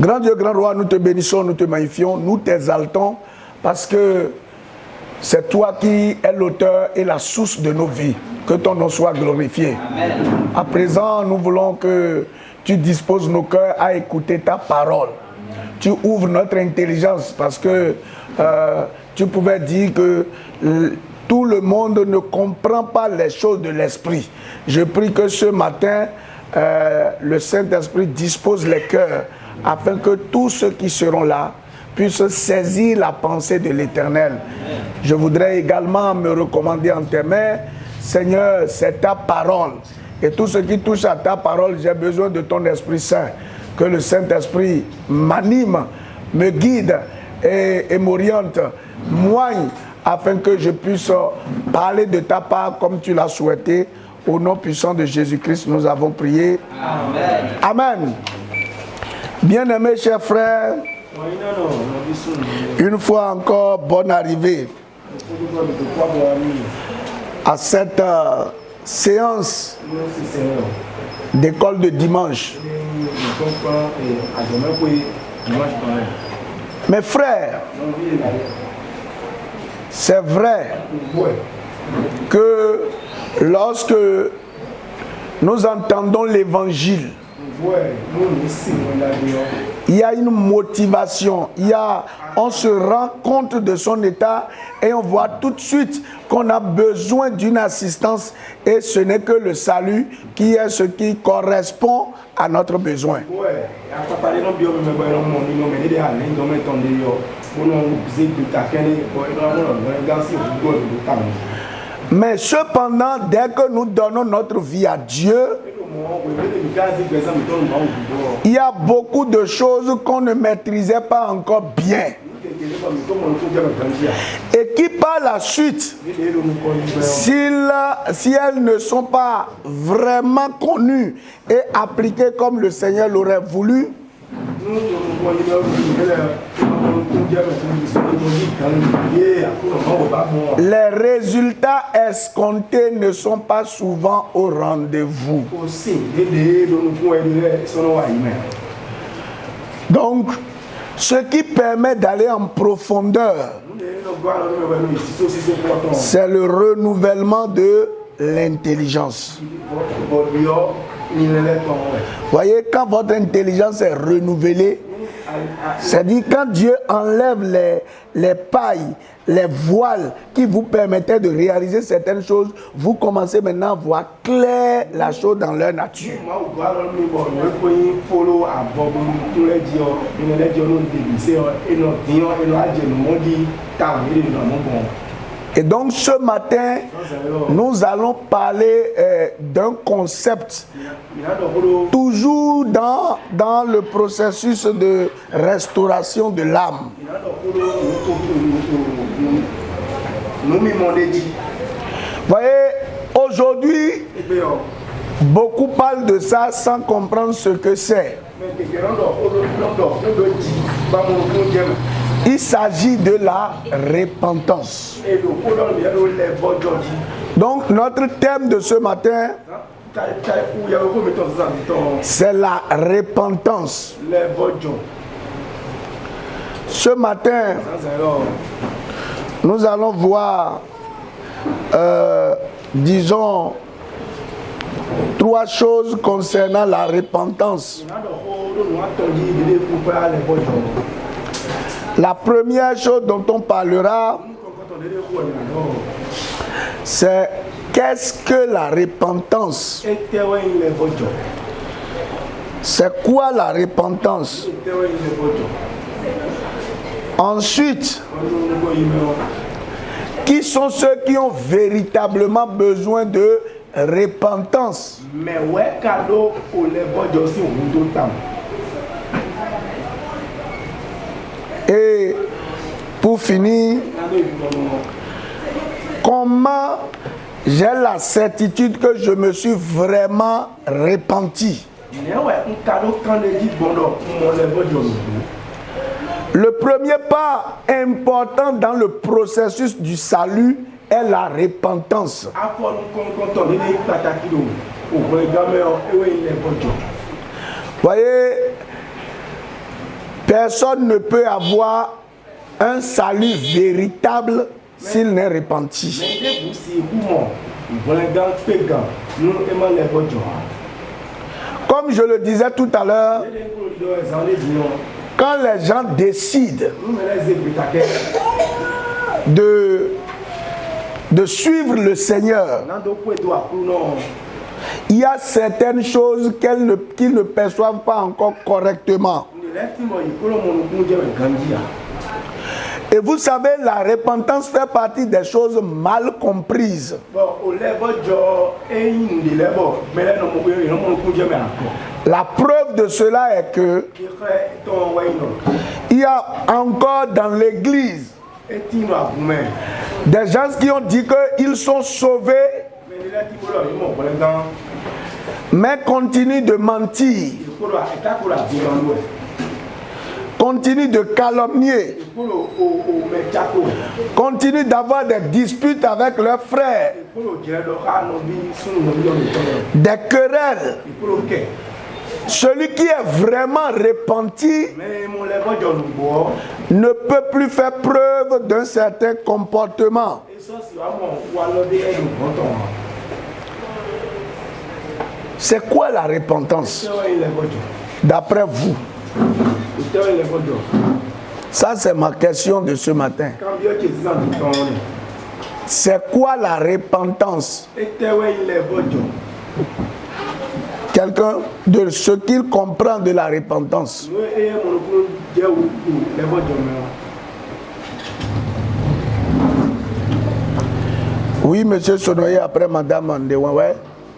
Grand Dieu, grand roi, nous te bénissons, nous te magnifions, nous t'exaltons parce que c'est toi qui es l'auteur et la source de nos vies. Que ton nom soit glorifié. Amen. À présent, nous voulons que tu disposes nos cœurs à écouter ta parole. Tu ouvres notre intelligence parce que tu pouvais dire que tout le monde ne comprend pas les choses de l'esprit. Je prie que ce matin, le Saint-Esprit dispose les cœurs afin que tous ceux qui seront là puissent saisir la pensée de l'Éternel. Je voudrais également me recommander en tes mains. Seigneur, c'est ta parole. Et tout ce qui touche à ta parole, j'ai besoin de ton Esprit Saint. Que le Saint-Esprit m'anime, me guide et m'oriente, moigne, afin que je puisse parler de ta part comme tu l'as souhaité. Au nom puissant de Jésus-Christ, nous avons prié. Amen. Amen. Bien-aimés chers frères, une fois encore, bonne arrivée à cette séance d'école de dimanche. Mes frères, c'est vrai que lorsque nous entendons l'évangile, il y a une motivation, on se rend compte de son état et on voit tout de suite qu'on a besoin d'une assistance et ce n'est que le salut qui est ce qui correspond à notre besoin. Mais cependant, dès que nous donnons notre vie à Dieu, il y a beaucoup de choses qu'on ne maîtrisait pas encore bien. Et qui par la suite, si elles ne sont pas vraiment connues et appliquées comme le Seigneur l'aurait voulu, les résultats escomptés ne sont pas souvent au rendez-vous. Donc, ce qui permet d'aller en profondeur, c'est le renouvellement de l'intelligence. Voyez, quand votre intelligence est renouvelée, c'est-à-dire quand Dieu enlève les pailles, les voiles qui vous permettaient de réaliser certaines choses, vous commencez maintenant à voir clair la chose dans leur nature. Et donc ce matin, nous allons parler d'un concept, toujours dans le processus de restauration de l'âme. Voyez, aujourd'hui, beaucoup parlent de ça sans comprendre ce que c'est. Il s'agit de la repentance. Donc notre thème de ce matin, c'est la repentance. Ce matin, nous allons voir, disons, 3 choses concernant la repentance. La première chose dont on parlera, c'est qu'est-ce que la repentance? C'est quoi la repentance? Ensuite, qui sont ceux qui ont véritablement besoin de repentance? Et pour finir, comment j'ai la certitude que je me suis vraiment repenti? Le premier pas important dans le processus du salut est la repentance. Voyez, Personne ne peut avoir un salut véritable s'il n'est repenti. Comme je le disais tout à l'heure, quand les gens décident de suivre le Seigneur, il y a certaines choses qu'ils ne perçoivent pas encore correctement. Et vous savez, la repentance fait partie des choses mal comprises. La preuve de cela est que il y a encore dans l'église des gens qui ont dit qu'ils sont sauvés, mais continuent de mentir, continuent de calomnier, continuent d'avoir des disputes avec leurs frères, des querelles. Celui qui est vraiment repenti ne peut plus faire preuve d'un certain comportement. C'est quoi la repentance d'après vous? Ça, c'est ma question de ce matin. C'est quoi la repentance? Quelqu'un de ce qu'il comprend de la repentance. Oui, monsieur Sonoye, après madame Andewa, ouais.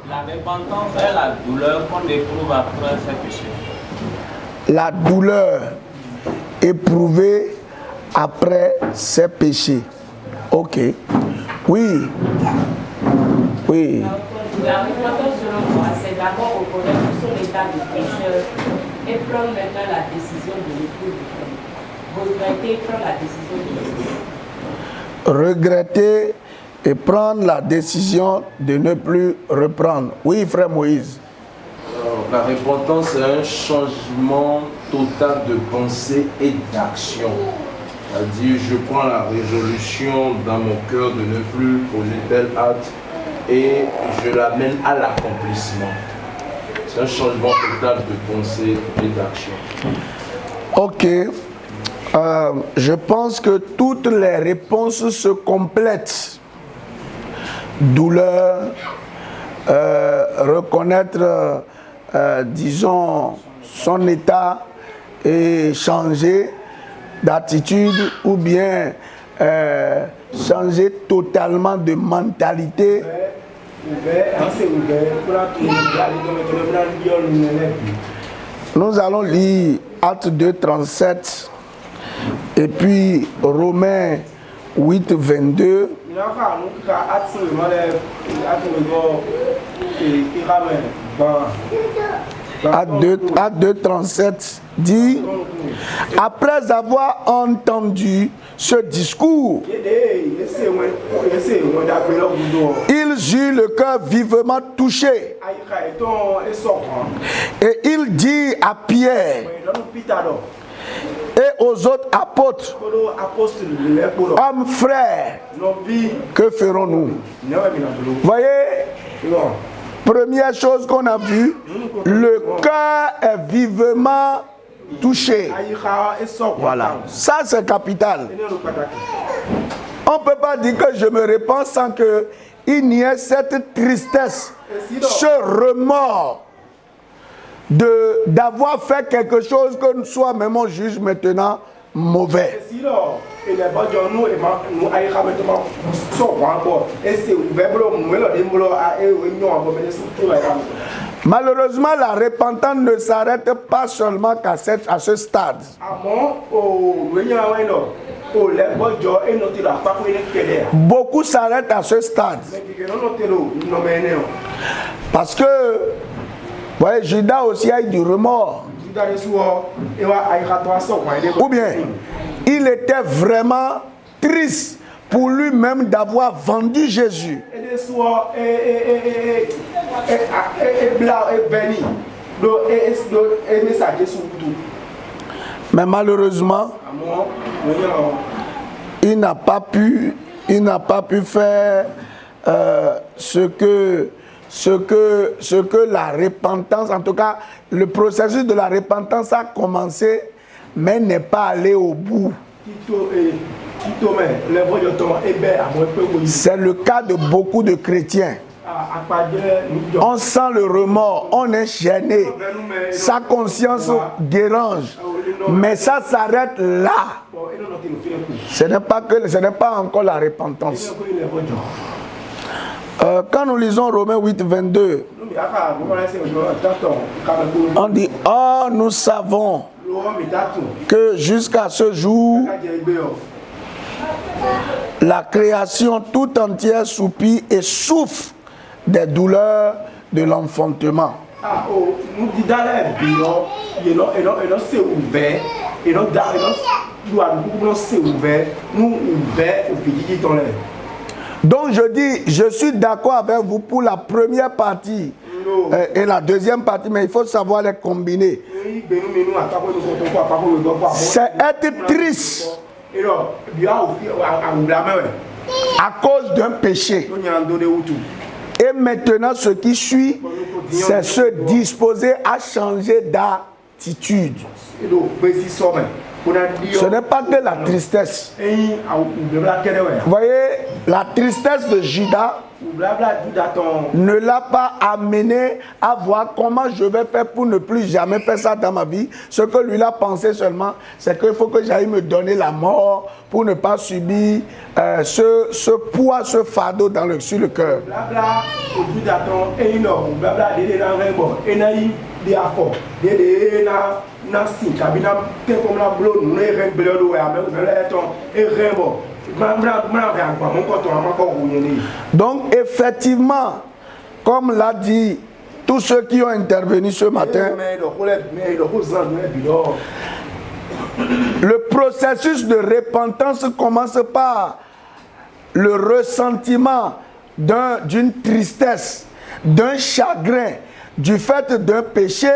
La repentance est la douleur qu'on éprouve après ses péchés. La douleur éprouvée après ses péchés. Ok. Oui. Oui. La repentance, selon moi, c'est d'abord reconnaître son état de pécheur et prendre maintenant la décision de ne plus regretter, prendre la décision de regretter et prendre la décision de ne plus reprendre. Oui, frère Moïse. La repentance, c'est un changement total de pensée et d'action. C'est-à-dire, je prends la résolution dans mon cœur de ne plus poser tel acte et je l'amène à l'accomplissement. C'est un changement total de pensée et d'action. Ok. Je pense que toutes les réponses se complètent. Douleur, reconnaître, disons, son état et changer d'attitude ou bien changer totalement de mentalité. Nous allons lire Actes 2, 37 et puis Romains 8, 22. Actes 2, 37 dit: après avoir entendu ce discours, ils eurent le cœur vivement touché. Et il dit à Pierre et aux autres apôtres: hommes frères, que ferons-nous? Voyez, première chose qu'on a vue, le cœur est vivement touché. Voilà, ça c'est capital. On ne peut pas dire que je me répands sans qu'il n'y ait cette tristesse, ce remords d'avoir fait quelque chose que soi-même on juge maintenant mauvais. Malheureusement, la repentance ne s'arrête pas seulement qu'à ce stade. Beaucoup s'arrêtent à ce stade. Parce que, voyez, Judas aussi a eu du remords. Ou bien, il était vraiment triste pour lui-même d'avoir vendu Jésus. Mais malheureusement, il n'a pas pu faire ce que la repentance, en tout cas, le processus de la repentance a commencé, mais n'est pas allé au bout. C'est le cas de beaucoup de chrétiens. On sent le remords, on est gêné, sa conscience dérange, mais ça s'arrête là. Ce n'est pas encore la repentance. Quand nous lisons Romains 8, 22, on dit, oh, nous savons que jusqu'à ce jour, la création tout entière soupire et souffre des douleurs de l'enfantement. Donc je dis, je suis d'accord avec vous pour la première partie et la deuxième partie, mais il faut savoir les combiner. C'est être triste à cause d'un péché. Et maintenant, ce qui suit, c'est se disposer à changer d'attitude. Ce n'est pas que la tristesse. Vous voyez, la tristesse de Judas ne l'a pas amené à voir comment je vais faire pour ne plus jamais faire ça dans ma vie. Ce que lui a pensé seulement, c'est qu'il faut que j'aille me donner la mort pour ne pas subir ce poids, ce fardeau sur le cœur. Donc effectivement, comme l'a dit tous ceux qui ont intervenu ce matin, le processus de repentance commence par le ressentiment d'une tristesse, d'un chagrin, du fait d'un péché,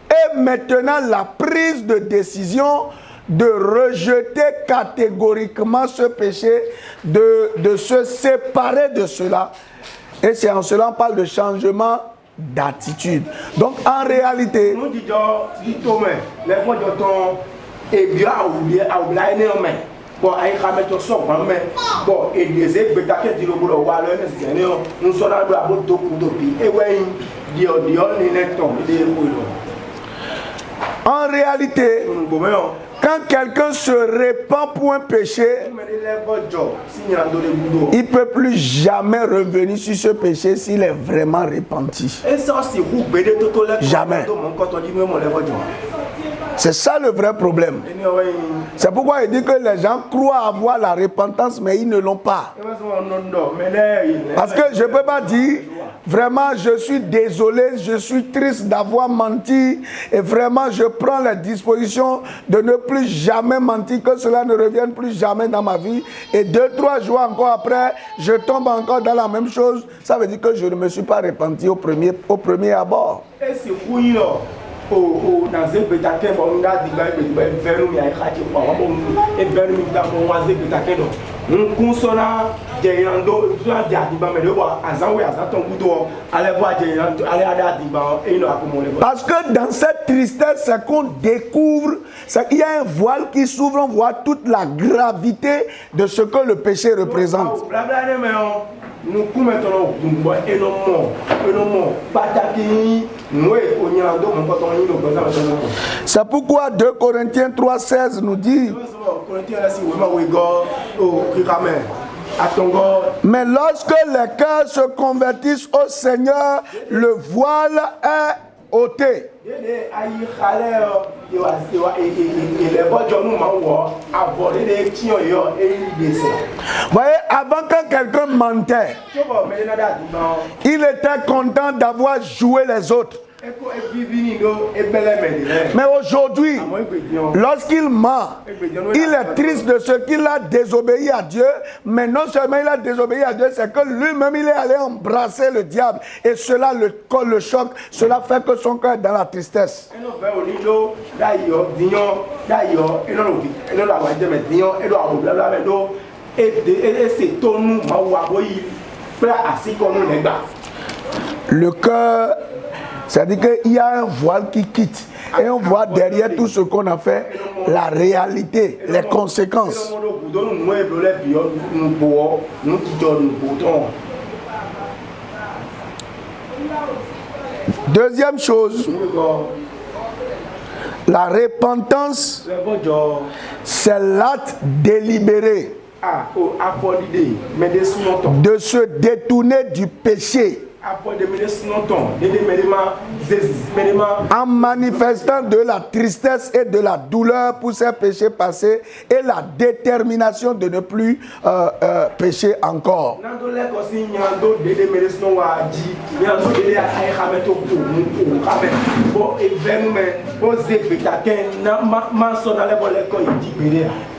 et maintenant la prise de décision de rejeter catégoriquement ce péché, de se séparer de cela. Et c'est en cela qu'on parle de changement d'attitude. Donc en réalité, en réalité, quand quelqu'un se répand pour un péché, il ne peut plus jamais revenir sur ce péché s'il est vraiment repenti. Jamais. C'est ça le vrai problème. C'est pourquoi il dit que les gens croient avoir la repentance, mais ils ne l'ont pas. Parce que je ne peux pas dire, vraiment je suis désolé, je suis triste d'avoir menti, et vraiment je prends la disposition de ne plus jamais mentir, que cela ne revienne plus jamais dans ma vie. Et 2-3 jours encore après, je tombe encore dans la même chose. Ça veut dire que je ne me suis pas repenti au premier abord. Et c'est fouillé là. Dans un pétaquet, on a dit parce que dans cette tristesse, c'est qu'on découvre, c'est qu'il y a un voile qui s'ouvre, on voit toute la gravité de ce que le péché représente. C'est pourquoi 2 Corinthiens 3,16 nous dit: mais lorsque les cœurs se convertissent au Seigneur, le voile est ôté. Vous voyez, avant quand quelqu'un mentait, il était content d'avoir joué les autres. Mais aujourd'hui, lorsqu'il ment, il est triste de ce qu'il a désobéi à Dieu. Mais non seulement il a désobéi à Dieu, c'est que lui-même il est allé embrasser le diable. Et cela le choque, cela fait que son cœur est dans la tristesse. Le cœur, c'est-à-dire qu'il y a un voile qui quitte. Et on voit derrière tout ce qu'on a fait, la réalité, les conséquences. Deuxième chose, la repentance, c'est l'acte délibéré de se détourner du péché en manifestant de la tristesse et de la douleur pour ses péchés passés et la détermination de ne plus pécher encore.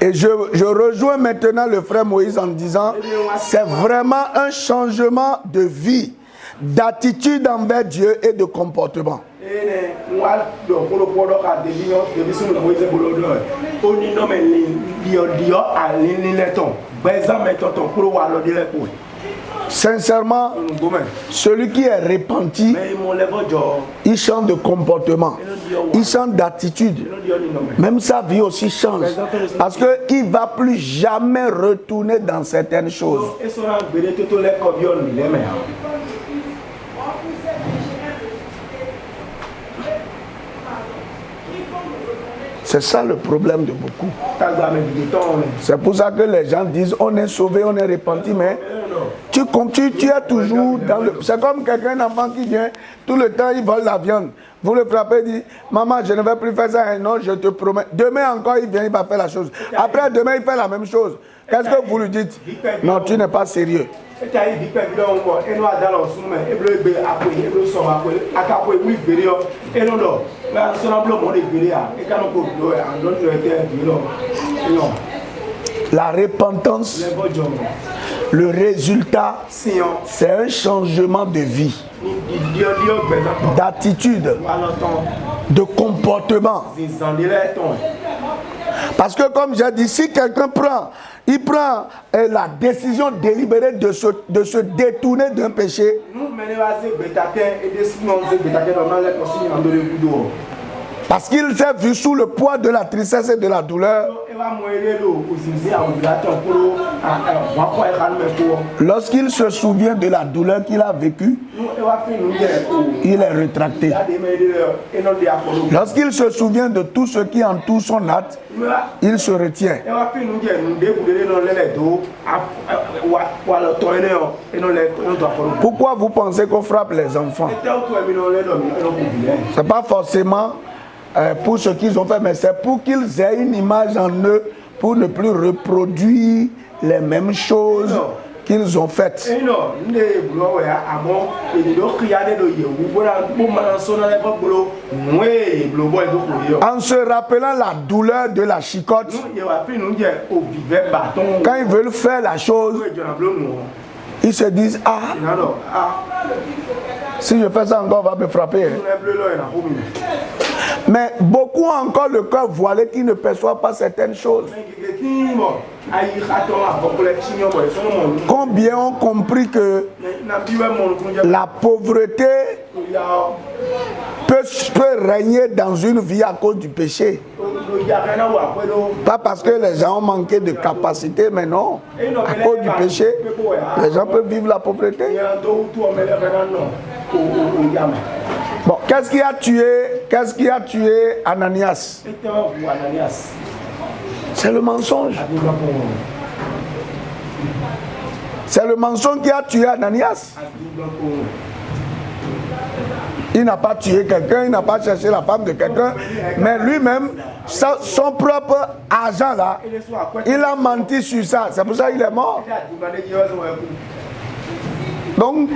Et je rejoins maintenant le frère Moïse en disant, c'est vraiment un changement de vie, d'attitude envers Dieu et de comportement. Sincèrement, celui qui est repenti, il change de comportement, il change d'attitude. Même sa vie aussi change. Parce qu'il ne va plus jamais retourner dans certaines choses. C'est ça le problème de beaucoup. C'est pour ça que les gens disent on est sauvé, on est repenti, mais tu es toujours dans le... C'est comme quelqu'un, un enfant qui vient, tout le temps il vole la viande. Vous le frappez, il dit, maman, je ne vais plus faire ça, non, je te promets. Demain encore, il vient, il va faire la chose. Après, demain, il fait la même chose. Qu'est-ce que vous lui dites? Non, tu n'es pas sérieux. La repentance, le résultat, c'est un changement de vie, d'attitude, de comportement. Parce que comme j'ai dit, si quelqu'un prend la décision délibérée de se détourner d'un péché, parce qu'il s'est vu sous le poids de la tristesse et de la douleur, lorsqu'il se souvient de la douleur qu'il a vécue, il est rétracté. Lorsqu'il se souvient de tout ce qui entoure son acte, il se retient. Pourquoi vous pensez qu'on frappe les enfants? Ce n'est pas forcément pour ce qu'ils ont fait, mais c'est pour qu'ils aient une image en eux pour ne plus reproduire les mêmes choses qu'ils ont faites. En se rappelant la douleur de la chicotte, quand ils veulent faire la chose, ils se disent, si je fais ça encore, on va me frapper. Mais beaucoup ont encore le cœur voilé qui ne perçoivent pas certaines choses. Combien ont compris que la pauvreté peut régner dans une vie à cause du péché? Pas parce que les gens ont manqué de capacité, mais non. À cause du péché, les gens peuvent vivre la pauvreté. Bon, qu'est-ce qui a tué Ananias? C'est le mensonge. C'est le mensonge qui a tué Ananias. Il n'a pas tué quelqu'un, il n'a pas cherché la femme de quelqu'un, mais lui-même, son propre argent là, il a menti sur ça. C'est pour ça qu'il est mort. Donc,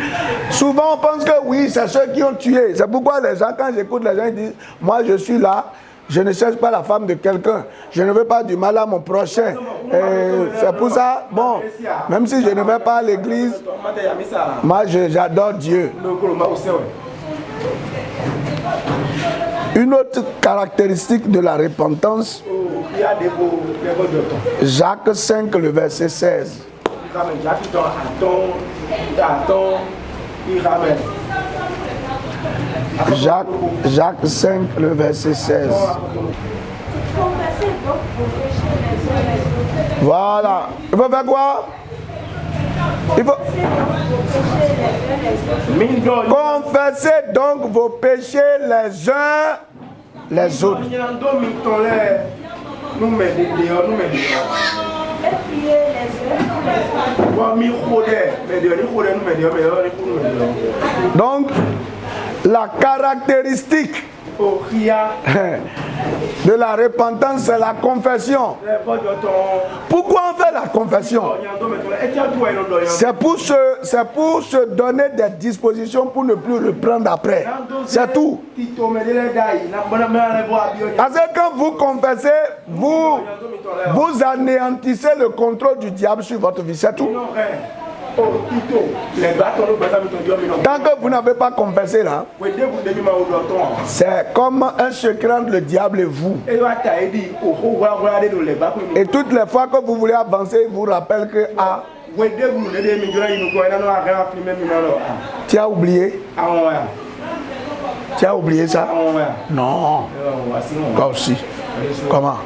souvent on pense que oui, c'est ceux qui ont tué. C'est pourquoi les gens, quand j'écoute les gens, ils disent, moi je suis là, je ne cherche pas la femme de quelqu'un, je ne veux pas du mal à mon prochain. C'est pour ça, bon, même si je ne vais pas à l'église, moi j'adore Dieu. Une autre caractéristique de la repentance, Jacques 5, le verset 16. Jacques 5, le verset 16. Voilà. Il faut faire quoi? Il faut confesser donc vos péchés les uns les autres. Donc, la caractéristique de la repentance, c'est la confession. Pourquoi on fait la confession? C'est pour se donner des dispositions pour ne plus reprendre après. C'est tout. Parce que quand vous confessez, vous anéantissez le contrôle du diable sur votre vie. C'est tout. Tant que vous n'avez pas confessé là, c'est comme un secret entre le diable et vous. Et toutes les fois que vous voulez avancer, il vous rappelle que tu as oublié. Tu as oublié ça? Non. Toi aussi. Comment?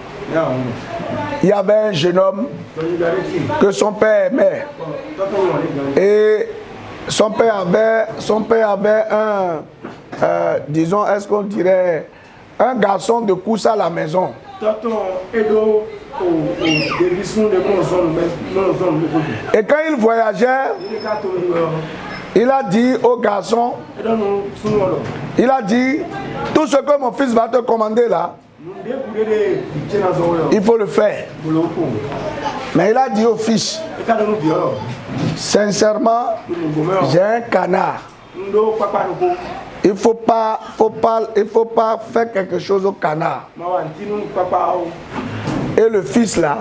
Il y avait un jeune homme que son père aimait. Et son père avait un, disons, est-ce qu'on dirait, un garçon de course à la maison. Et quand il voyageait, il a dit au garçon, il a dit, tout ce que mon fils va te commander là, il faut le faire. Mais il a dit au fils, sincèrement, j'ai un canard. Il ne faut pas faire quelque chose au canard. Et le fils là,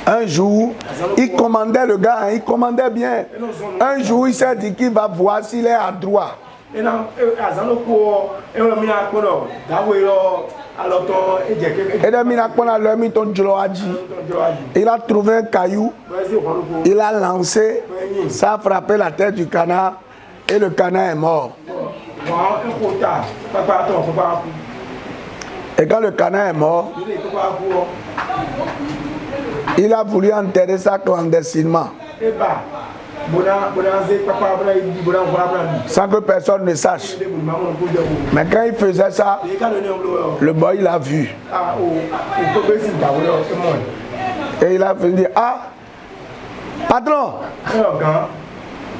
un jour, il commandait le gars, il commandait bien. Un jour, il s'est dit qu'il va voir s'il est à droite. Il a trouvé un caillou, il a lancé, ça a frappé la tête du canard et le canard est mort. Et quand le canard est mort, il a voulu enterrer ça clandestinement. Sans que personne ne sache. Mais quand il faisait ça, le boy l'a vu. Et il a fait dire, ah, patron,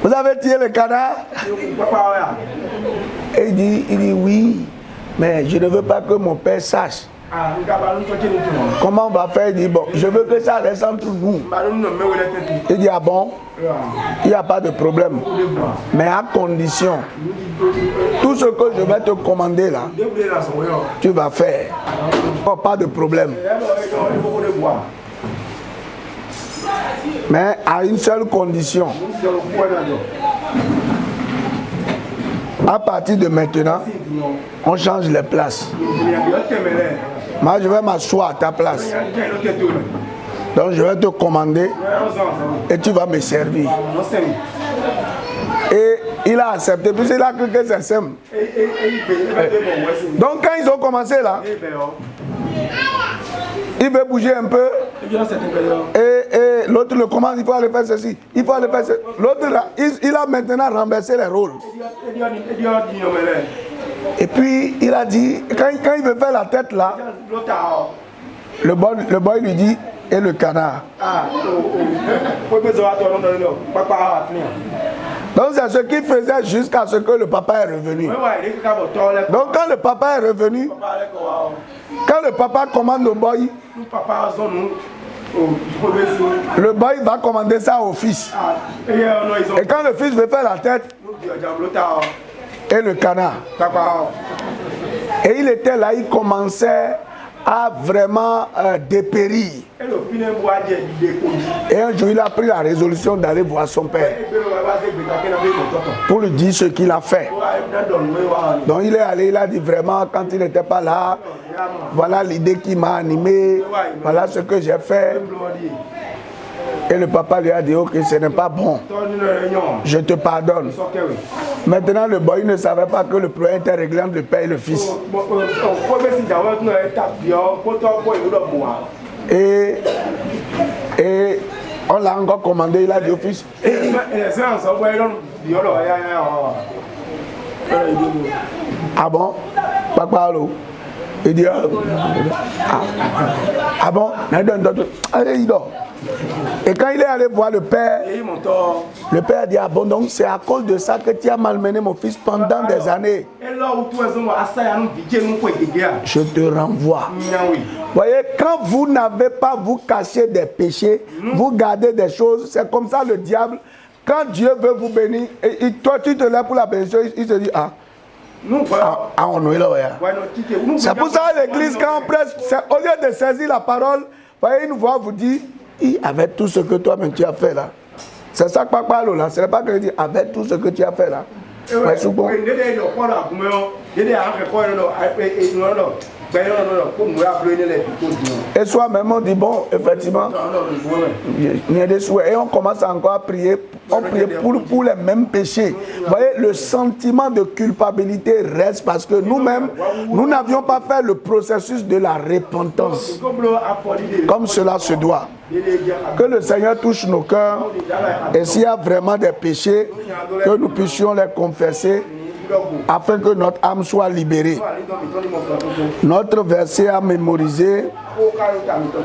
vous avez tué le canard? Et il dit oui, mais je ne veux pas que mon père sache. Comment on va faire? Il dit, bon, je veux que ça reste entre nous. Il dit, ah bon? Il n'y a pas de problème. Mais à condition, tout ce que je vais te commander là, tu vas faire. Oh, pas de problème. Mais à une seule condition. À partir de maintenant, on change les places. Moi, je vais m'asseoir à ta place. Donc, je vais te commander et tu vas me servir. Et il a accepté, puisqu'il a cru que c'est simple. Donc, quand ils ont commencé là, il veut bouger un peu. Et l'autre le commande, il faut aller faire ceci. Il faut aller faire ceci. L'autre, il a maintenant renversé les rôles. Et puis, il a dit, quand il veut faire la tête là, le boy lui dit, et le canard. Donc c'est ce qu'il faisait jusqu'à ce que le papa est revenu. Donc quand le papa est revenu, quand le papa commande au boy, Le boy va commander ça au fils. Et quand le fils veut faire la tête et le canard. Et il était là, il commençait à vraiment dépérir. Et un jour, il a pris la résolution d'aller voir son père pour lui dire ce qu'il a fait. Donc il est allé, il a dit vraiment, quand il n'était pas là, voilà l'idée qui m'a animé, voilà ce que j'ai fait. Et le papa lui a dit, ok, ce n'est pas bon, je te pardonne. Maintenant, le boy ne savait pas que le problème était réglé entre le père et le fils. Et on l'a encore commandé, il a dit au fils, ah bon, papa, allô? Il dit, ah bon, allez, il dort. Et quand il est allé voir le père a dit, ah bon, donc c'est à cause de ça que tu as malmené mon fils pendant des années. Je te renvoie. Voyez, quand vous n'avez pas vous caché des péchés, vous gardez des choses, c'est comme ça le diable, quand Dieu veut vous bénir, et toi tu te lèves pour la bénédiction, il se dit, c'est pour ça l'église, quand on presse, au lieu de saisir la parole, voyez, une voix vous dit, avec tout ce que toi-même tu as fait là. C'est ça que papa parle là. Ce n'est pas que je dis avec tout ce que tu as fait là. Et soi-même on dit bon, effectivement, il y a des souhaits. Et on commence encore à prier. On prie pour les mêmes péchés. Vous voyez, le sentiment de culpabilité reste parce que nous-mêmes, nous n'avions pas fait le processus de la repentance comme cela se doit. Que le Seigneur touche nos cœurs et s'il y a vraiment des péchés, que nous puissions les confesser afin que notre âme soit libérée. Notre verset à mémoriser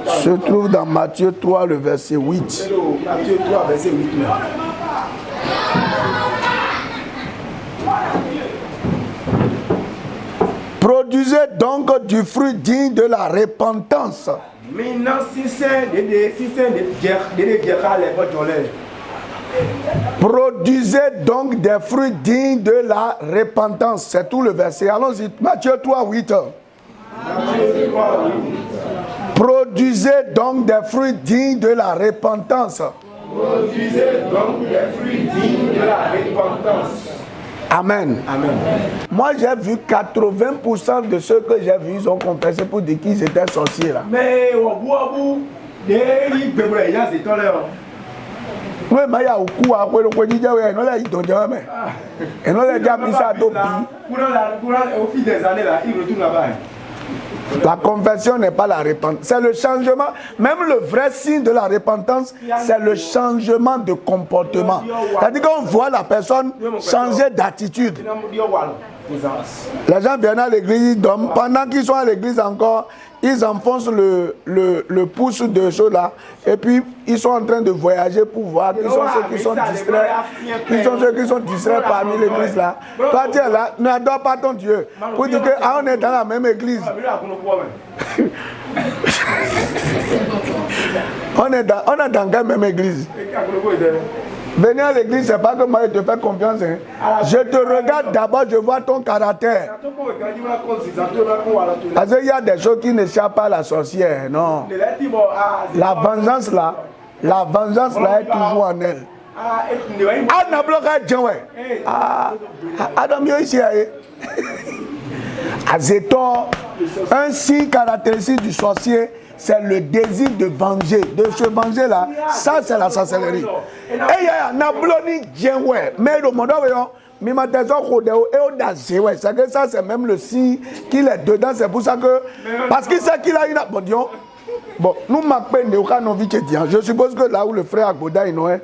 se trouve dans Matthieu 3, le verset 8. Produisez donc du fruit digne de la repentance. Produisez donc des fruits dignes de la repentance. C'est tout le verset. Allons-y. Matthieu 3, 8. Produisez donc des fruits dignes de la repentance. Produisez donc des fruits dignes de la repentance. Amen. Amen. Moi, j'ai vu 80% de ceux que j'ai vus, ils ont confessé pour dire qu'ils étaient sorciers là. Mais oui, mais il y a beaucoup à quoi on dit, non là ils t'ont jamais. Et non les gars, ça au fil des années là, ils retournent là-bas. La confession n'est pas la repentance, c'est le changement. Même le vrai signe de la repentance, c'est le changement de comportement. C'est-à-dire qu'on voit la personne changer d'attitude. Les gens viennent à l'église, ils dorment. Pendant qu'ils sont à l'église encore, ils enfoncent le pouce de ceux-là. Et puis, ils sont en train de voyager pour voir qui sont ceux qui sont distraits. Qui sont ceux qui sont distraits parmi l'église là. Toi, tu es là, n'adore pas ton Dieu. Pour dire qu'on est dans la même église. On est dans quelle même église? Venir à l'église, c'est pas que moi je te fais confiance. Hein. Je te regarde d'abord, je vois ton caractère. Parce qu'il y a des choses qui n'échappent pas à la sorcière. Non. La vengeance là est toujours en elle. Ah, n'a bloqué Django. Adam yo ici. Azétor, un signe caractéristique du sorcier, c'est le désir de venger, de se venger là. Ça, c'est la sorcellerie. Et il y a un abloni djenoué. Mais le monde, c'est que ça, c'est même le signe qu'il est dedans. C'est pour ça que. Parce qu'il sait qu'il a une. Bon, nous m'appelons je suppose que là où le frère Agboda est noé,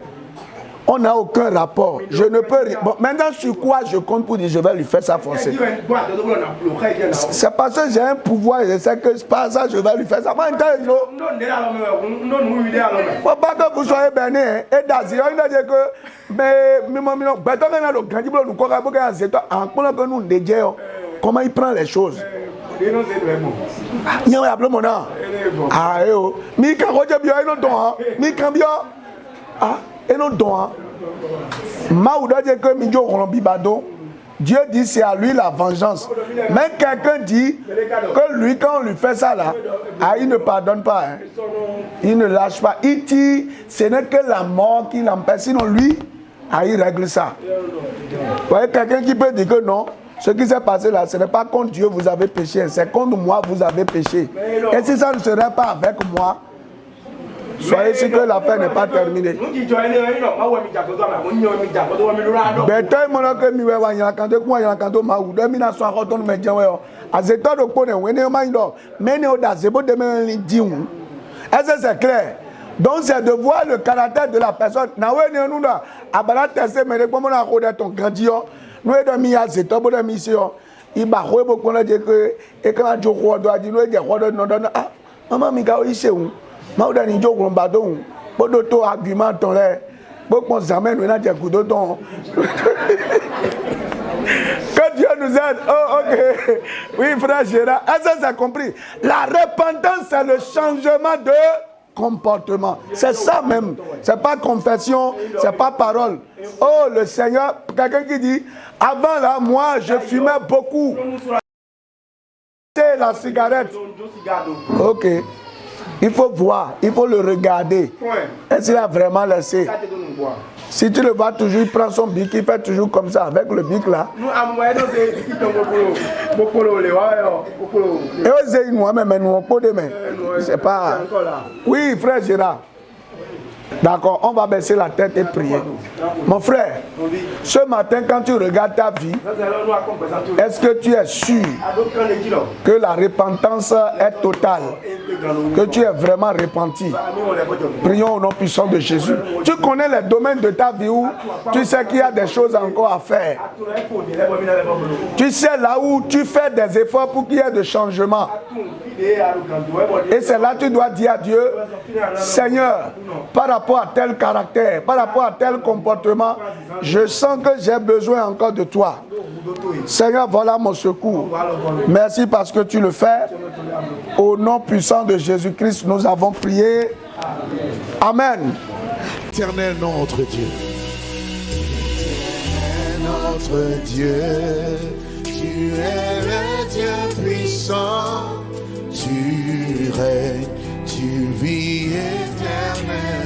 on n'a aucun rapport. Je ne peux rien. Bon, maintenant, sur quoi je compte pour dire je vais lui faire ça forcer? C'est parce que j'ai un pouvoir et je sais que c'est pas ça je vais lui faire ça. Il ne faut pas que vous soyez bénis. Et d'Azir, il a dit que. Comment il prend les choses? Il y a un peu mon nom. Ah, yo. Mi kan roje bio eno don hein. Mi kan bio. Ah, eno don hein. Ma ou doit dire que mi jo ron bibado. Dieu dit c'est à lui la vengeance. Mais quelqu'un dit que lui, quand on lui fait ça là, ah, il ne pardonne pas. Hein. Il ne lâche pas. Il dit, ce n'est que la mort qui l'empêche. Sinon lui, ah, il règle ça. Vous voyez, quelqu'un qui peut dire que non, ce qui s'est passé là, ce n'est pas contre Dieu vous avez péché, c'est contre moi vous avez péché. Et si ça ne serait pas avec moi, soyez sûr que l'affaire n'est pas terminée. Beto mono que mi wewa yana kanto kwa yana kanto ma udo mi na so akoto no meje we o azeto do po ne we ne ma ndo me ne o da zebo de me di hu. Est-ce que c'est clair? Donc c'est de voir le caractère de la personne. Na we ne nu da abala tese me de po mo na ko de ton grandio. No e do mi azeto bo de mi se o. Iba ko e bo ko na je ke e kan jo ko do adi no e je ko do no do ah mama mi ga o ise hu. Ma o da ni jo ko ba do hu. Bo do to argument ton le. Que Dieu nous aide. Oh, ok. Oui, frère Gérard. Est-ce que ça compris? La repentance, c'est le changement de comportement. C'est ça même. C'est pas confession, c'est pas parole. Oh, le Seigneur, quelqu'un qui dit, avant là, moi, je fumais beaucoup. C'est la cigarette. Ok. Il faut voir, il faut le regarder. Est-ce qu'il a vraiment laissé? Si tu le vois toujours, il prend son bic, il fait toujours comme ça, avec le bic là. C'est pas... Oui, frère Gérard. D'accord, on va baisser la tête et prier. Mon frère, ce matin, quand tu regardes ta vie, est-ce que tu es sûr que la repentance est totale? Que tu es vraiment repenti? Prions au nom puissant de Jésus. Tu connais les domaines de ta vie où tu sais qu'il y a des choses encore à faire. Tu sais là où tu fais des efforts pour qu'il y ait de changement. Et c'est là que tu dois dire à Dieu, Seigneur, par rapport à tel caractère, par rapport à tel comportement, je sens que j'ai besoin encore de toi. Seigneur, voilà mon secours. Merci parce que tu le fais. Au nom puissant de Jésus-Christ, nous avons prié. Amen. Éternel notre Dieu. Notre Dieu, tu es le Dieu puissant. Tu règnes, tu vis éternel.